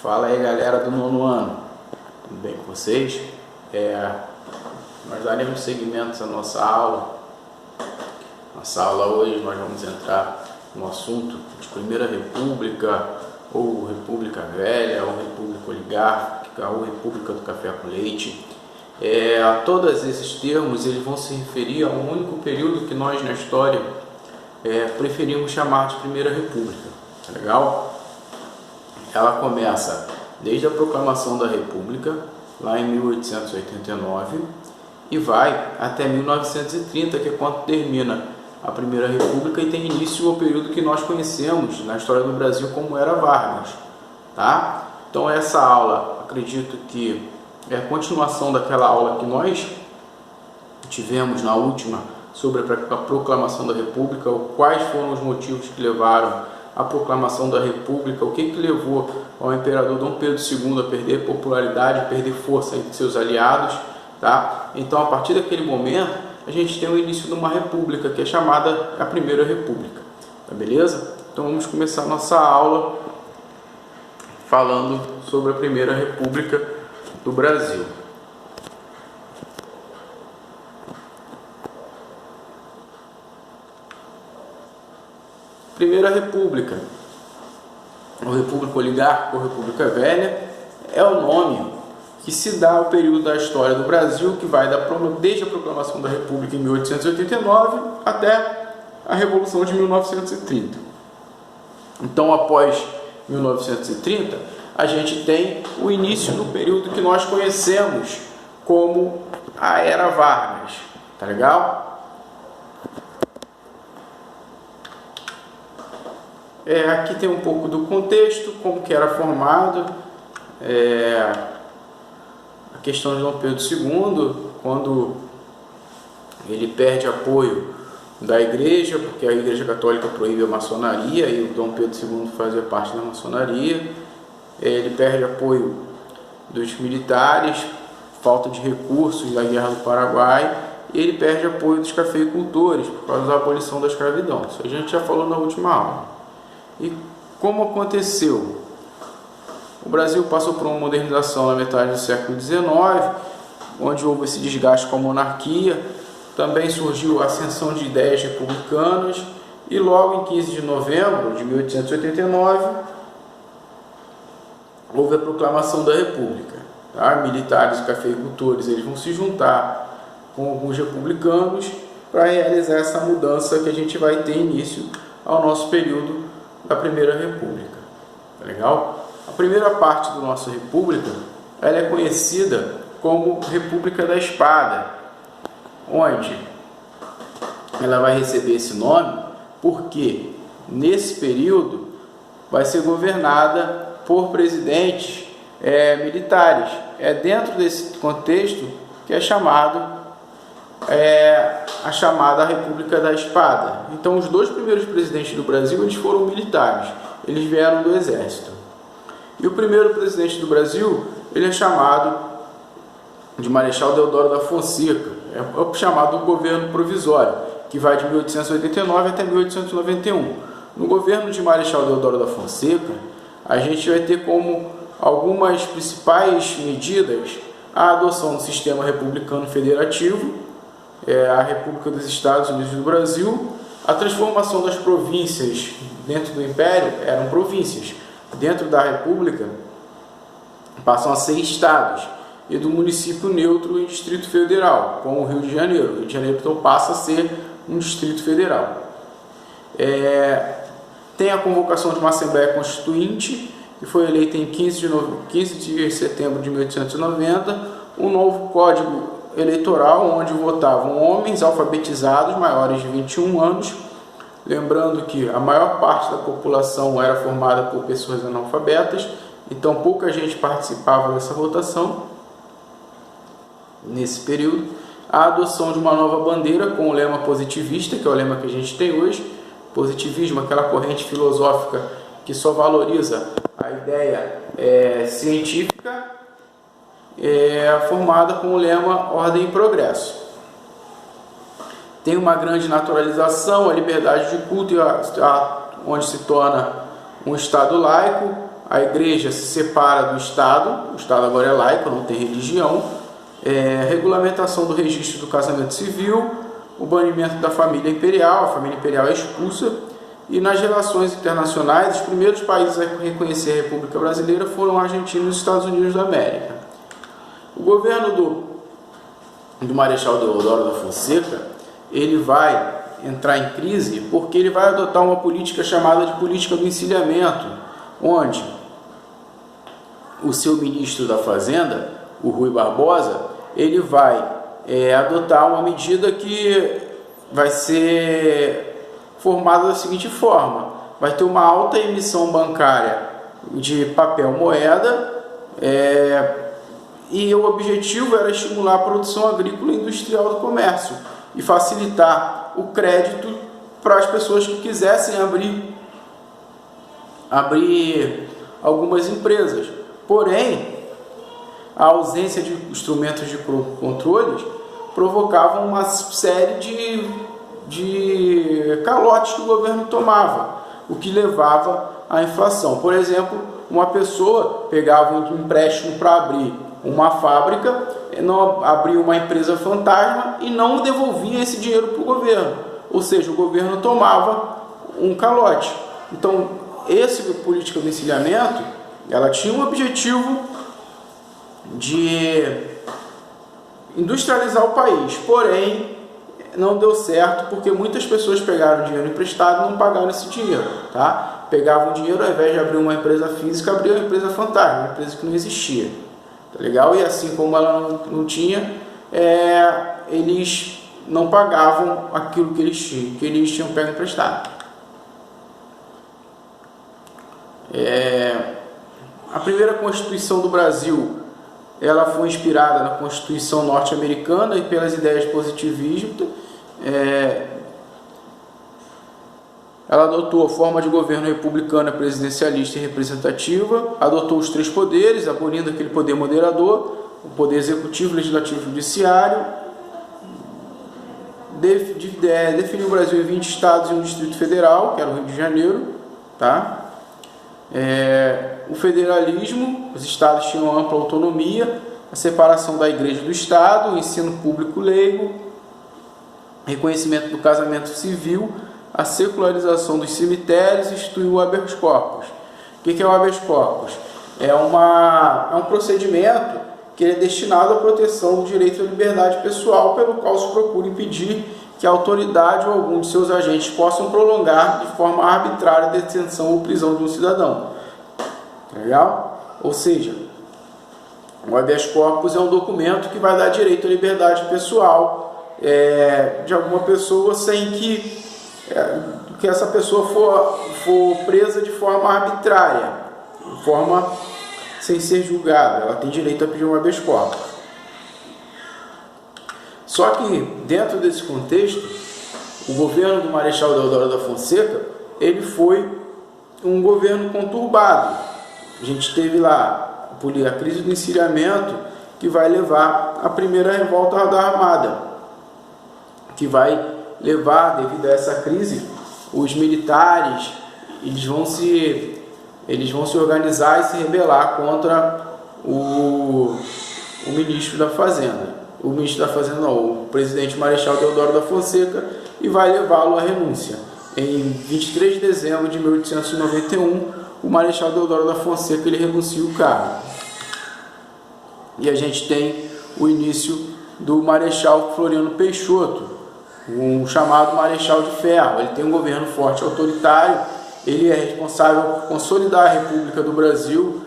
Fala aí, galera do nono ano, tudo bem com vocês? Nós daremos seguimento à nossa aula. Nossa aula hoje nós vamos entrar no assunto de Primeira República, ou República Velha, ou República Oligárquica, ou República do Café com Leite. Todos esses termos eles vão se referir a um único período que nós na história preferimos chamar de Primeira República. Tá legal? Ela começa desde a proclamação da República, lá em 1889, e vai até 1930, que é quando termina a Primeira República e tem início o período que nós conhecemos na história do Brasil como Era Vargas. Tá? Então essa aula, acredito que é a continuação daquela aula que nós tivemos na última sobre a proclamação da República, quais foram os motivos que levaram a proclamação da República, o que levou ao imperador Dom Pedro II a perder popularidade, a perder força entre seus aliados, tá? Então, a partir daquele momento, a gente tem o início de uma república, que é chamada a Primeira República, tá beleza? Então, vamos começar a nossa aula falando sobre a Primeira República do Brasil. Primeira República, ou República Oligárquica ou República Velha, é o nome que se dá ao período da história do Brasil, que vai desde a proclamação da República em 1889 até a Revolução de 1930. Então, após 1930, a gente tem o início do período que nós conhecemos como a Era Vargas. Tá legal? Aqui tem um pouco do contexto, como que era formado a questão de Dom Pedro II, quando ele perde apoio da igreja, porque a igreja católica proíbe a maçonaria e o Dom Pedro II fazia parte da maçonaria. Ele perde apoio dos militares, falta de recursos da Guerra do Paraguai, e ele perde apoio dos cafeicultores por causa da abolição da escravidão. Isso a gente já falou na última aula. E como aconteceu? O Brasil passou por uma modernização na metade do século XIX, onde houve esse desgaste com a monarquia. Também surgiu a ascensão de ideias republicanas e logo em 15 de novembro de 1889 houve a proclamação da República. Tá? Militares e cafeicultores eles vão se juntar com alguns republicanos para realizar essa mudança que a gente vai ter início ao nosso período da Primeira República. Tá legal? A primeira parte da nossa República ela é conhecida como República da Espada, onde ela vai receber esse nome porque nesse período vai ser governada por presidentes militares. É dentro desse contexto que é chamado a chamada República da Espada. Então, os dois primeiros presidentes do Brasil eles foram militares, eles vieram do exército. E o primeiro presidente do Brasil ele é chamado de Marechal Deodoro da Fonseca, é o chamado governo provisório, que vai de 1889 até 1891. No governo de Marechal Deodoro da Fonseca, a gente vai ter como algumas principais medidas a adoção do sistema republicano federativo, a República dos Estados Unidos do Brasil, a transformação das províncias dentro do Império, eram províncias, dentro da República passam a ser estados, e do município neutro em Distrito Federal, como o Rio de Janeiro. O Rio de Janeiro então passa a ser um Distrito Federal. Tem a convocação de uma Assembleia Constituinte, que foi eleita em 15 de setembro de 1890, um novo Código Eleitoral, onde votavam homens alfabetizados maiores de 21 anos, lembrando que a maior parte da população era formada por pessoas analfabetas, então pouca gente participava dessa votação. Nesse período, a adoção de uma nova bandeira com o lema positivista, que é o lema que a gente tem hoje. Positivismo, aquela corrente filosófica que só valoriza a ideia científica, formada com o lema Ordem e Progresso. Tem uma grande naturalização, a liberdade de culto, onde se torna um Estado laico, a igreja se separa do Estado, o Estado agora é laico, não tem religião, regulamentação do registro do casamento civil, o banimento da família imperial, a família imperial é expulsa, e nas relações internacionais, os primeiros países a reconhecer a República Brasileira foram a Argentina e os Estados Unidos da América. O governo do Marechal Deodoro da Fonseca, ele vai entrar em crise porque ele vai adotar uma política chamada de política do encilhamento, onde o seu ministro da Fazenda, o Rui Barbosa, ele vai adotar uma medida que vai ser formada da seguinte forma: vai ter uma alta emissão bancária de papel moeda, e o objetivo era estimular a produção agrícola e industrial do comércio e facilitar o crédito para as pessoas que quisessem abrir algumas empresas. Porém, a ausência de instrumentos de controles provocava uma série de calotes que o governo tomava, o que levava à inflação. Por exemplo, uma pessoa pegava um empréstimo para abrir uma fábrica, abria uma empresa fantasma e não devolvia esse dinheiro para o governo, ou seja, o governo tomava um calote. Então, essa política do encilhamento, ela tinha um objetivo de industrializar o país, porém não deu certo porque muitas pessoas pegaram dinheiro emprestado e não pagaram esse dinheiro, tá? Pegavam dinheiro, ao invés de abrir uma empresa física, abriam uma empresa fantasma, uma empresa que não existia, tá legal? E assim como ela não tinha, eles não pagavam aquilo que eles tinham pego emprestado. A primeira Constituição do Brasil, ela foi inspirada na Constituição norte-americana e pelas ideias positivistas. Ela adotou a forma de governo republicana, presidencialista e representativa, adotou os 3 poderes, abolindo aquele poder moderador, o poder executivo, legislativo e judiciário, definiu o Brasil em 20 estados e um Distrito Federal, que era o Rio de Janeiro, tá? O federalismo, os estados tinham ampla autonomia, a separação da igreja do Estado, o ensino público leigo, reconhecimento do casamento civil, a secularização dos cemitérios e instituiu o habeas corpus. O que é o habeas corpus? É um procedimento que é destinado à proteção do direito à liberdade pessoal, pelo qual se procura impedir que a autoridade ou algum de seus agentes possam prolongar de forma arbitrária a detenção ou prisão de um cidadão. Legal? Ou seja, o habeas corpus é um documento que vai dar direito à liberdade pessoal de alguma pessoa sem que essa pessoa for presa de forma arbitrária, sem ser julgada. Ela tem direito a pedir um habeas corpus. Só que, dentro desse contexto, o governo do Marechal Deodoro da Fonseca, ele foi um governo conturbado. A gente teve lá a crise do encilhamento, que vai levar à primeira revolta da Armada, que vai levar, devido a essa crise, os militares eles vão se organizar e se rebelar contra o ministro da Fazenda. O ministro da Fazenda não, o presidente Marechal Deodoro da Fonseca, e vai levá-lo à renúncia. Em 23 de dezembro de 1891, o Marechal Deodoro da Fonseca ele renuncia o cargo. E a gente tem o início do Marechal Floriano Peixoto, um chamado Marechal de Ferro. Ele tem um governo forte autoritário, ele é responsável por consolidar a República do Brasil,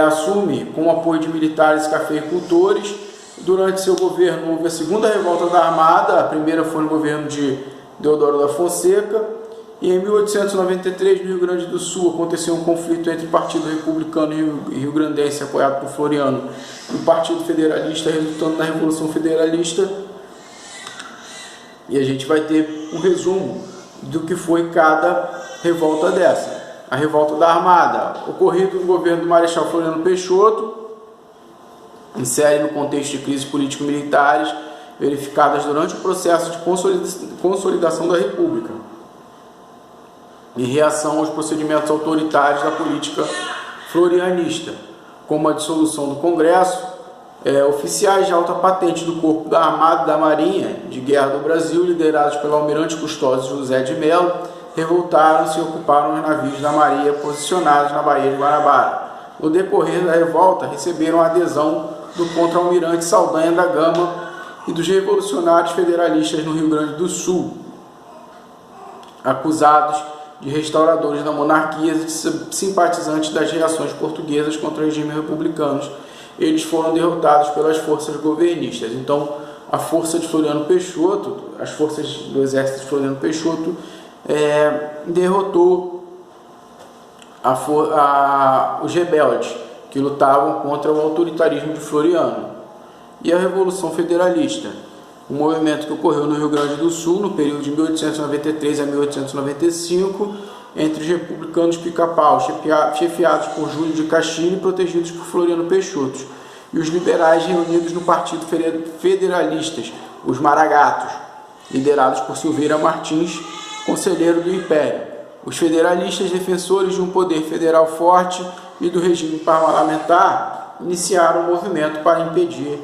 assume com o apoio de militares e cafeicultores. Durante seu governo houve a segunda revolta da Armada, a primeira foi no governo de Deodoro da Fonseca, e em 1893, no Rio Grande do Sul, aconteceu um conflito entre o Partido Republicano e Rio-Grandense, apoiado por Floriano, e o Partido Federalista, resultando na Revolução Federalista. E a gente vai ter um resumo do que foi cada revolta dessa. A revolta da Armada, ocorrida no governo do Marechal Floriano Peixoto, insere no contexto de crises político-militares verificadas durante o processo de consolidação da República, em reação aos procedimentos autoritários da política florianista, como a dissolução do Congresso, oficiais de alta patente do Corpo da Armada e da Marinha de Guerra do Brasil, liderados pelo almirante Custódio José de Mello, revoltaram-se e ocuparam os navios da Marinha posicionados na Baía de Guanabara. No decorrer da revolta, receberam a adesão do contra-almirante Saldanha da Gama e dos revolucionários federalistas no Rio Grande do Sul, acusados de restauradores da monarquia e simpatizantes das reações portuguesas contra o regime republicano. Eles foram derrotados pelas forças governistas. Então, a força de Floriano Peixoto, as forças do exército de Floriano Peixoto, derrotou os rebeldes que lutavam contra o autoritarismo de Floriano. E a Revolução Federalista, um movimento que ocorreu no Rio Grande do Sul no período de 1893 a 1895, entre os republicanos pica-pau, chefiados por Júlio de Castilho e protegidos por Floriano Peixoto, e os liberais reunidos no Partido Federalistas, os Maragatos, liderados por Silveira Martins, conselheiro do Império. Os federalistas, defensores de um poder federal forte e do regime parlamentar, iniciaram um movimento para impedir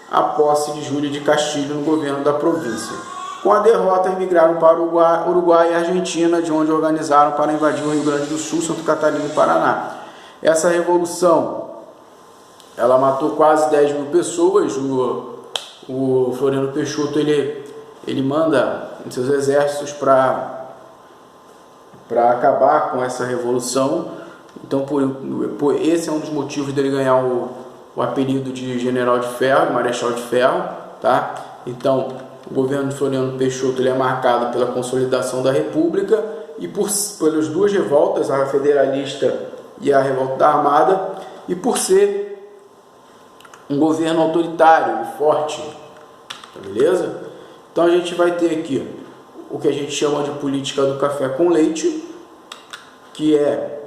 a posse de Júlio de Castilho no governo da província. Com a derrota, emigraram para o Uruguai e Argentina, de onde organizaram para invadir o Rio Grande do Sul, Santa Catarina e Paraná. Essa revolução, ela matou quase 10 mil pessoas. O Floriano Peixoto, ele manda seus exércitos para acabar com essa revolução. Então, esse é um dos motivos dele ganhar o apelido de General de Ferro, Marechal de Ferro, tá? Então, o governo de Floriano Peixoto ele é marcado pela consolidação da República e pelas duas revoltas, a federalista e a revolta da Armada, e por ser um governo autoritário e forte, tá, beleza? Então a gente vai ter aqui o que a gente chama de política do café com leite, que é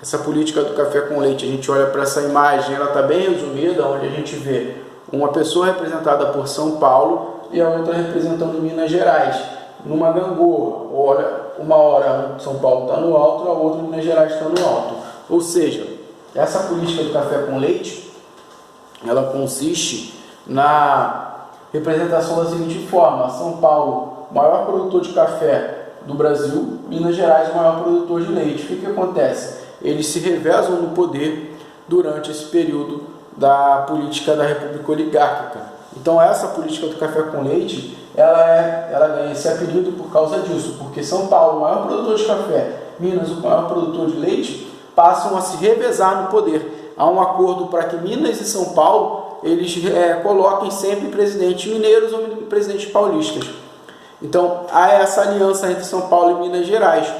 essa política do café com leite. A gente olha para essa imagem, ela está bem resumida, onde a gente vê uma pessoa representada por São Paulo e a outra representando Minas Gerais, numa gangorra. Uma hora São Paulo está no alto, a outra Minas Gerais está no alto. Ou seja, essa política do café com leite, ela consiste na representação da seguinte forma: São Paulo, maior produtor de café do Brasil, Minas Gerais, maior produtor de leite. O que acontece? Eles se revezam no poder durante esse período da política da República Oligárquica. Então essa política do café com leite, ela ganha esse apelido por causa disso, porque São Paulo, o maior produtor de café, Minas, o maior produtor de leite, passam a se revezar no poder. Há um acordo para que Minas e São Paulo eles coloquem sempre presidentes mineiros ou presidentes paulistas. Então há essa aliança entre São Paulo e Minas Gerais,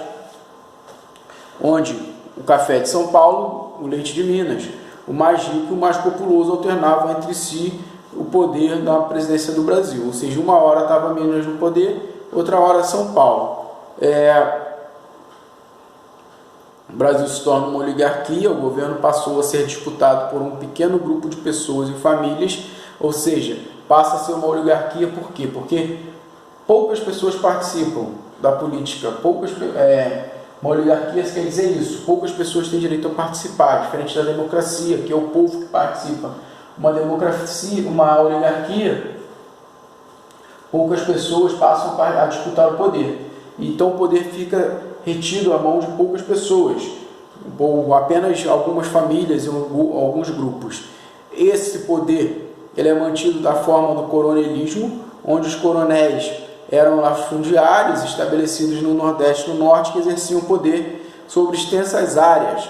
onde o café de São Paulo, o leite de Minas, o mais rico e o mais populoso alternavam entre si o poder da presidência do Brasil. Ou seja, uma hora estava Minas no poder, outra hora São Paulo. O Brasil se torna uma oligarquia, o governo passou a ser disputado por um pequeno grupo de pessoas e famílias, ou seja, passa a ser uma oligarquia. Por quê? Porque poucas pessoas participam da política, uma oligarquia quer dizer isso, poucas pessoas têm direito a participar, diferente da democracia, que é o povo que participa. Uma democracia, uma oligarquia, poucas pessoas passam a disputar o poder. Então o poder fica retido à mão de poucas pessoas, ou apenas algumas famílias e alguns grupos. Esse poder ele é mantido da forma do coronelismo, onde os coronéis eram latifundiários estabelecidos no Nordeste e no Norte, que exerciam poder sobre extensas áreas,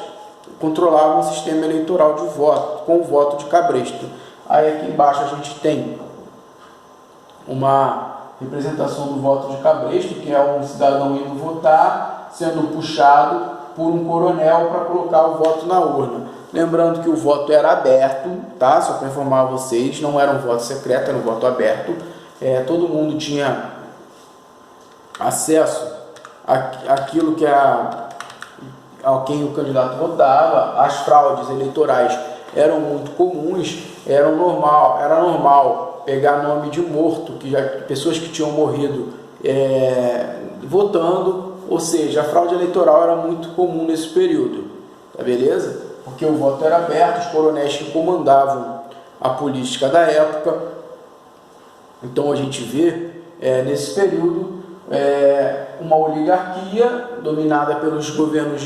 controlavam o sistema eleitoral de voto, com o voto de cabresto. Aí aqui embaixo a gente tem uma representação do voto de cabresto, que é um cidadão indo votar, sendo puxado por um coronel para colocar o voto na urna. Lembrando que o voto era aberto, tá? Só para informar vocês, não era um voto secreto, era um voto aberto. Todo mundo tinha acesso àquilo que a quem o candidato votava. As fraudes eleitorais eram muito comuns, era normal pegar nome de morto, pessoas que tinham morrido votando, ou seja, a fraude eleitoral era muito comum nesse período, tá beleza? porque o voto era aberto, os coronéis que comandavam a política da época. Então a gente vê nesse período uma oligarquia dominada pelos governos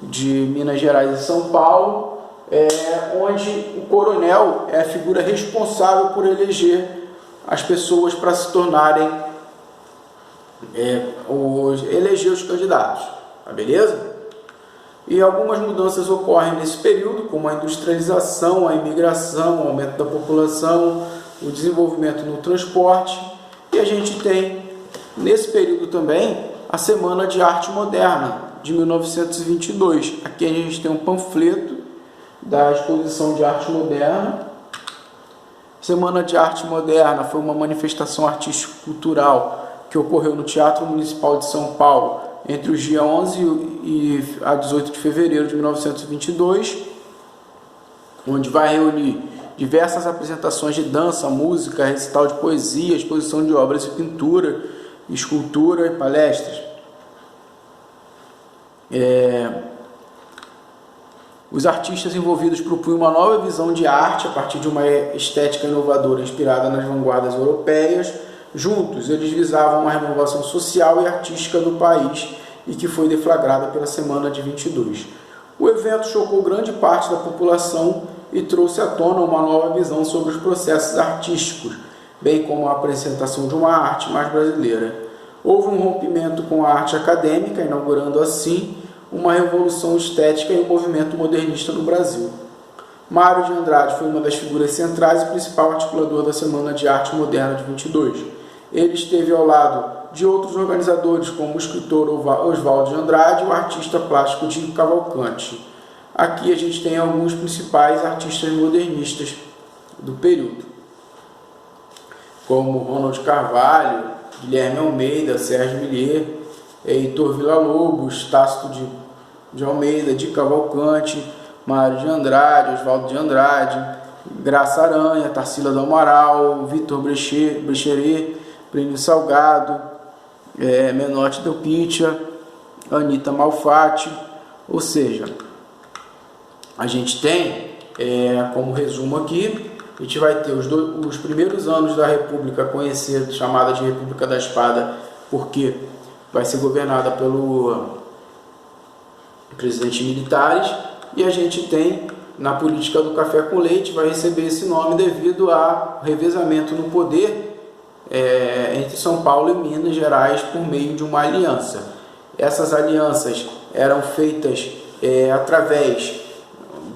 de Minas Gerais e São Paulo, onde o coronel é a figura responsável por eleger as pessoas para se tornarem eleger os candidatos, tá beleza? E algumas mudanças ocorrem nesse período, como a industrialização, a imigração, o aumento da população, o desenvolvimento no transporte. E a gente tem, nesse período também, a Semana de Arte Moderna, de 1922. Aqui a gente tem um panfleto da Exposição de Arte Moderna. Semana de Arte Moderna foi uma manifestação artístico-cultural que ocorreu no Teatro Municipal de São Paulo entre os dias 11 e a 18 de fevereiro de 1922, onde vai reunir diversas apresentações de dança, música, recital de poesia, exposição de obras de pintura, escultura e palestras. Os artistas envolvidos propunham uma nova visão de arte a partir de uma estética inovadora inspirada nas vanguardas europeias. Juntos, eles visavam uma renovação social e artística do país e que foi deflagrada pela Semana de 22. O evento chocou grande parte da população e trouxe à tona uma nova visão sobre os processos artísticos, bem como a apresentação de uma arte mais brasileira. Houve um rompimento com a arte acadêmica, inaugurando assim uma revolução estética e um movimento modernista no Brasil. Mário de Andrade foi uma das figuras centrais e principal articulador da Semana de Arte Moderna de 22. Ele esteve ao lado de outros organizadores, como o escritor Oswaldo de Andrade e o artista plástico Diego Cavalcante. Aqui a gente tem alguns principais artistas modernistas do período, como Ronald Carvalho, Guilherme Almeida, Sérgio Millier, Heitor Villa-Lobos, Tácito de Almeida, de Cavalcante, Mário de Andrade, Oswaldo de Andrade, Graça Aranha, Tarsila do Amaral, Vitor Brecheret, Plínio Salgado, Menotti Del Pitia, Anita Malfatti. Ou seja, a gente tem, como resumo aqui, a gente vai ter os primeiros anos da República conhecida, chamada de República da Espada, porque vai ser governada pelo presidente militares, e a gente tem, na política do café com leite, vai receber esse nome devido ao revezamento no poder entre São Paulo e Minas Gerais por meio de uma aliança. Essas alianças eram feitas através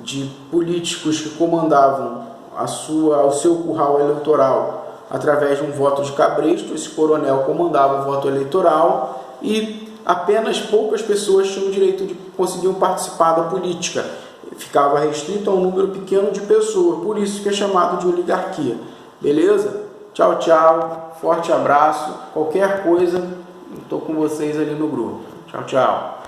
de políticos que comandavam o seu curral eleitoral através de um voto de cabresto. Esse coronel comandava o voto eleitoral e apenas poucas pessoas tinham o direito de conseguir participar da política. Ficava restrito a um número pequeno de pessoas, por isso que é chamado de oligarquia. Beleza? Tchau, tchau. Forte abraço. Qualquer coisa, estou com vocês ali no grupo. Tchau, tchau.